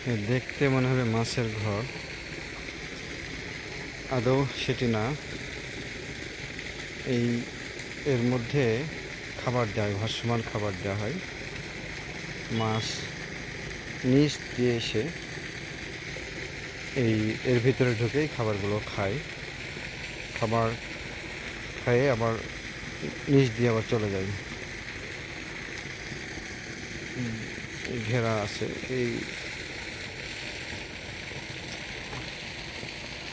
দেখতে মনে হবে মাছের ঘর, আদৌ সেটি না। এই এর মধ্যে খাবার দেওয়া হয়, ভাসমান খাবার দেওয়া হয়। মাছ নিচ দিয়ে এসে এর ভিতরে ঢুকেই খাবারগুলো খায়। খাবার খেয়ে আবার নিচ দিয়ে আবার চলে যায়। ঘেরা আছে এই,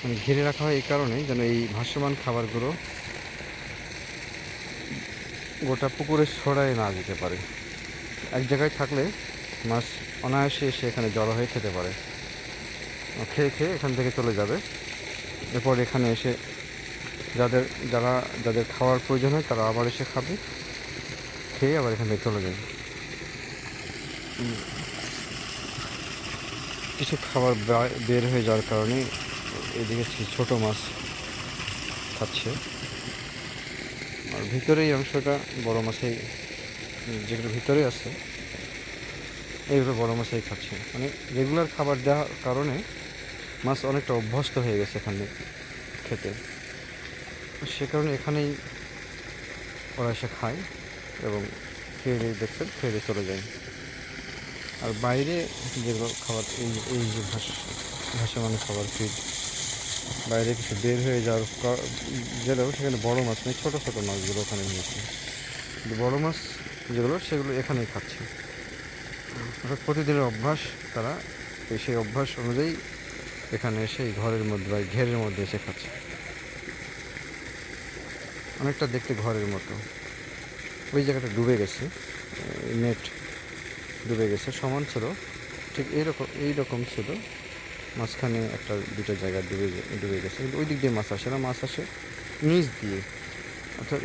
মানে ঘিরে রাখা হয় এই কারণেই যেন এই ভাসমান খাবারগুলো গোটা পুকুরে ছড়ায় না যেতে পারে। এক জায়গায় থাকলে মাছ অনায়াসে এসে এখানে জড়ো হয়ে খেতে পারে, খেয়ে খেয়ে এখান থেকে চলে যাবে। এরপর এখানে এসে যাদের খাওয়ার প্রয়োজন হয় তারা আবার এসে খাবে, খেয়ে আবার এখান থেকে চলে যাবে। কিছু খাবার বের হয়ে যাওয়ার কারণে এদিকে ছোট মাছ খাচ্ছে, আর ভিতরে এই অংশটা বড় মাছই, যেগুলো ভিতরে আছে এইগুলো বড় মাছই খাচ্ছে। মানে রেগুলার খাবার দেওয়ার কারণে মাছ অনেকটা অভ্যস্ত হয়ে গেছে এখানে খেতে, সে কারণে এখানেই ওরা এসে খায় এবং খেয়ে দিয়ে দেখছেন খেয়ে দিয়ে চলে যায়। আর বাইরে যেগুলো খাবার, এই যে ভাসমান খাবার ফিড, বাইরে কিছু বের হয়ে যাওয়ার গেলেও সেখানে বড় মাছ নেই, ছোটো ছোটো মাছগুলো ওখানে নিয়েছে। কিন্তু বড় মাছ যেগুলো সেগুলো এখানেই খাচ্ছে। অর্থাৎ প্রতিদিনের অভ্যাস, তারা সেই অভ্যাস অনুযায়ী এখানে এসে এই ঘরের মধ্যে বা ঘেরের মধ্যে এসে খাচ্ছে। অনেকটা দেখতে ঘরের মতো। ওই জায়গাটা ডুবে গেছে, নেট ডুবে গেছে, সমান ছিল, ঠিক এইরকম ছিল, মাঝখানে একটা দুটো জায়গা ডুবে গেছে। কিন্তু ওই দিক দিয়ে মাছ আসে না, মাছ আসে নিচ দিয়ে। অর্থাৎ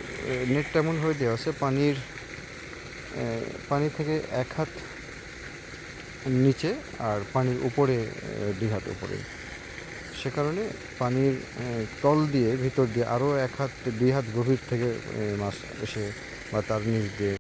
নেটটা এমনভাবে দেওয়া আছে পানি থেকে 1 হাত নিচে আর পানির উপরে 2 হাত উপরে। সে কারণে পানির তল দিয়ে ভিতর দিয়ে আরও 1 হাত 2 হাত গভীর থেকে মাছ এসে বা তার নিচ দিয়ে